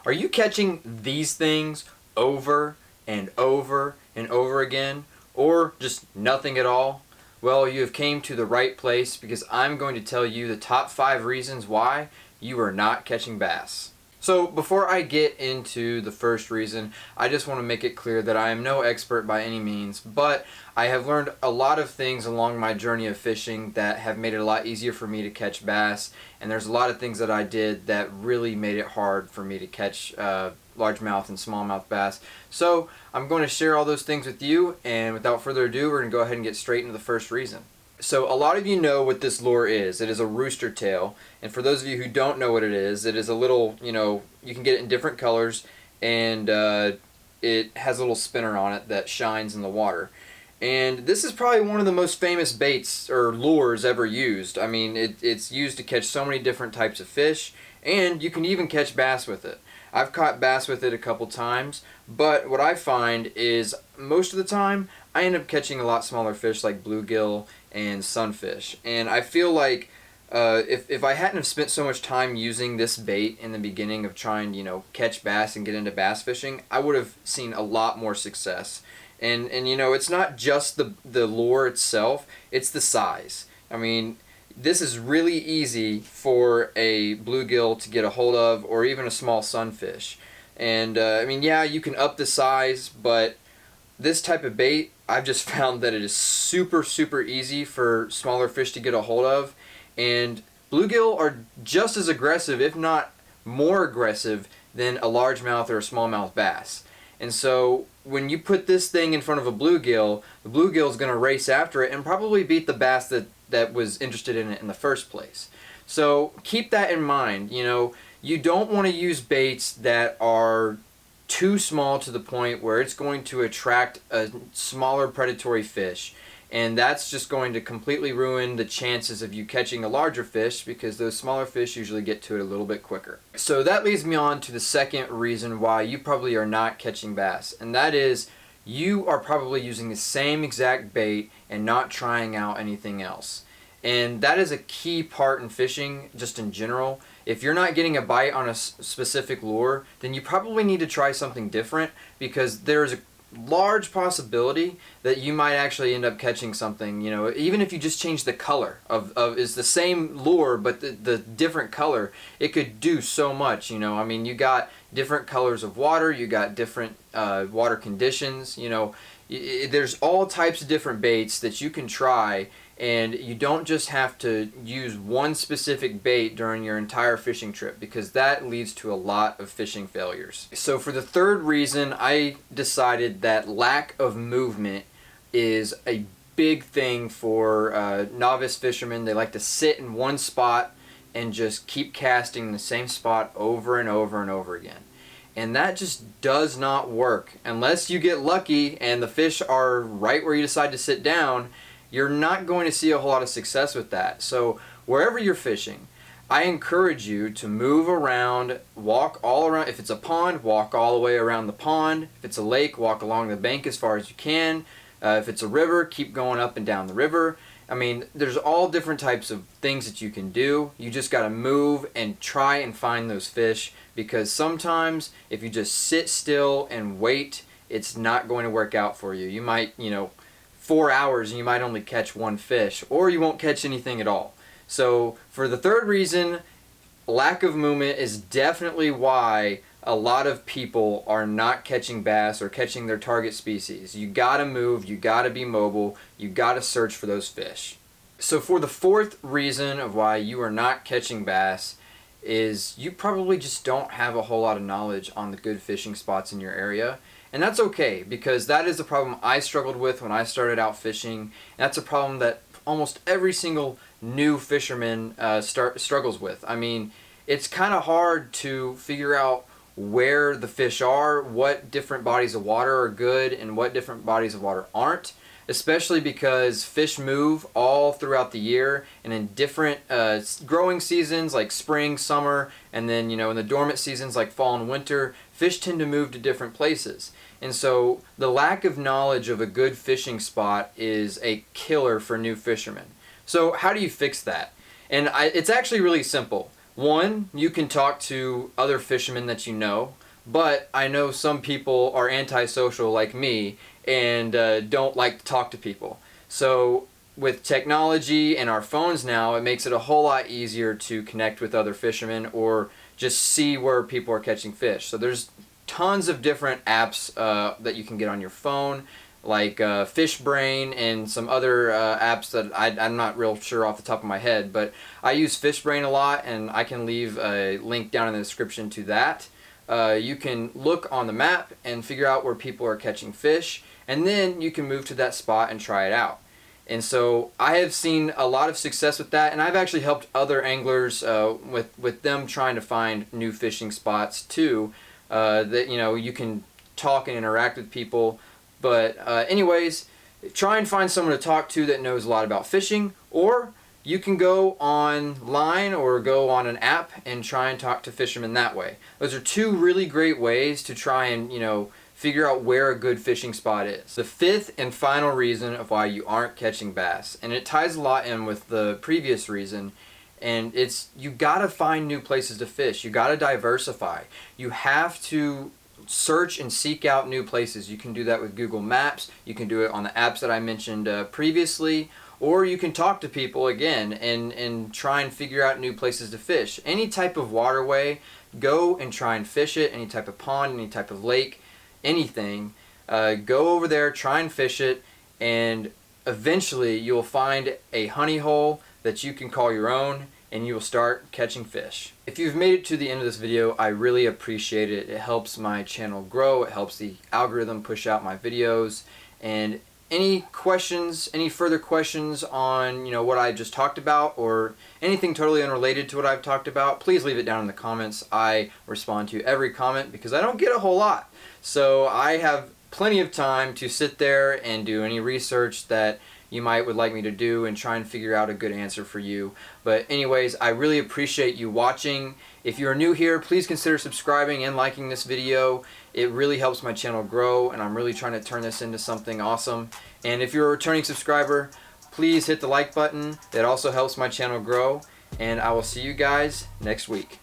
Are you catching these things over and over and over again, or just nothing at all? Well, you have came to the right place, because I'm going to tell you the top 5 reasons why you are not catching bass. So before I get into the first reason, I just want to make it clear that I am no expert by any means, but I have learned a lot of things along my journey of fishing that have made it a lot easier for me to catch bass, and there's a lot of things that I did that really made it hard for me to catch largemouth and smallmouth bass. So I'm going to share all those things with you, and without further ado, we're going to go ahead and get straight into the first reason. So a lot of you know what this lure is. It is a Rooster Tail, and for those of you who don't know what it is a little, you can get it in different colors, and it has a little spinner on it that shines in the water. And this is probably one of the most famous baits or lures ever used. I mean, it's used to catch so many different types of fish, and you can even catch bass with it. I've caught bass with it a couple times, but what I find is most of the time I end up catching a lot smaller fish like bluegill and sunfish. And I feel like if I hadn't have spent so much time using this bait in the beginning of trying to catch bass and get into bass fishing, I would have seen a lot more success. And it's not just the lure itself, it's the size. I mean, this is really easy for a bluegill to get a hold of, or even a small sunfish. And I mean, yeah, you can up the size, but this type of bait, I've just found that it is super, super easy for smaller fish to get a hold of. And bluegill are just as aggressive, if not more aggressive, than a largemouth or a smallmouth bass. And so when you put this thing in front of a bluegill, the bluegill is going to race after it and probably beat the bass that was interested in it in the first place. So keep that in mind. You don't want to use baits that are too small to the point where it's going to attract a smaller predatory fish, and that's just going to completely ruin the chances of you catching a larger fish, because those smaller fish usually get to it a little bit quicker. So that leads me on to the second reason why you probably are not catching bass, and that is you are probably using the same exact bait and not trying out anything else. And that is a key part in fishing, just in general. If you're not getting a bite on a specific lure, then you probably need to try something different, because there's a large possibility that you might actually end up catching something, even if you just change the color of it's the same lure, but the different color, it could do so much. I mean, you got different colors of water, you got different water conditions, there's all types of different baits that you can try. And you don't just have to use one specific bait during your entire fishing trip, because that leads to a lot of fishing failures. So for the third reason, I decided that lack of movement is a big thing for novice fishermen. They like to sit in one spot and just keep casting the same spot over and over and over again. And that just does not work. Unless you get lucky and the fish are right where you decide to sit down, you're not going to see a whole lot of success with that. So wherever you're fishing, I encourage you to move around, walk all around. If it's a pond, walk all the way around the pond. If it's a lake, walk along the bank as far as you can. If it's a river, keep going up and down the river. I mean, there's all different types of things that you can do. You just got to move and try and find those fish, because sometimes if you just sit still and wait, it's not going to work out for you. You might, 4 hours and you might only catch one fish, or you won't catch anything at all. So for the third reason, lack of movement is definitely why a lot of people are not catching bass or catching their target species. You gotta move, you gotta be mobile, you gotta search for those fish. So for the fourth reason of why you are not catching bass is you probably just don't have a whole lot of knowledge on the good fishing spots in your area. And that's okay, because that is the problem I struggled with when I started out fishing. And that's a problem that almost every single new fisherman struggles with. I mean, it's kind of hard to figure out where the fish are, what different bodies of water are good and what different bodies of water aren't, especially because fish move all throughout the year, and in different growing seasons like spring, summer, and then in the dormant seasons like fall and winter, fish tend to move to different places. And so the lack of knowledge of a good fishing spot is a killer for new fishermen. So how do you fix that? And it's actually really simple. One, you can talk to other fishermen that you know, but I know some people are antisocial like me and don't like to talk to people. So with technology and our phones now, it makes it a whole lot easier to connect with other fishermen or just see where people are catching fish. So there's tons of different apps that you can get on your phone, like Fish Brain and some other apps that I'm not real sure off the top of my head, but I use Fish Brain a lot, and I can leave a link down in the description to that. You can look on the map and figure out where people are catching fish, and then you can move to that spot and try it out. And so I have seen a lot of success with that, and I've actually helped other anglers with them trying to find new fishing spots too. That you can talk and interact with people. But anyways, try and find someone to talk to that knows a lot about fishing, or you can go online or go on an app and try and talk to fishermen that way. Those are two really great ways to try and, figure out where a good fishing spot is. The fifth and final reason of why you aren't catching bass, and it ties a lot in with the previous reason, and it's you gotta find new places to fish. You gotta diversify. You have to search and seek out new places. You can do that with Google Maps. You can do it on the apps that I mentioned previously, or you can talk to people again and try and figure out new places to fish. Any type of waterway, go and try and fish it. Any type of pond, any type of lake, anything. Go over there, try and fish it, and eventually you'll find a honey hole that you can call your own, and you will start catching fish. If you've made it to the end of this video, I really appreciate it. It helps my channel grow, it helps the algorithm push out my videos, and any questions, any further questions on what I just talked about, or anything totally unrelated to what I've talked about, please leave it down in the comments. I respond to every comment because I don't get a whole lot. So I have plenty of time to sit there and do any research that you would like me to do and try and figure out a good answer for you. But anyways, I really appreciate you watching. If you're new here, please consider subscribing and liking this video. It really helps my channel grow, and I'm really trying to turn this into something awesome. And if you're a returning subscriber, please hit the like button. That also helps my channel grow, and I will see you guys next week.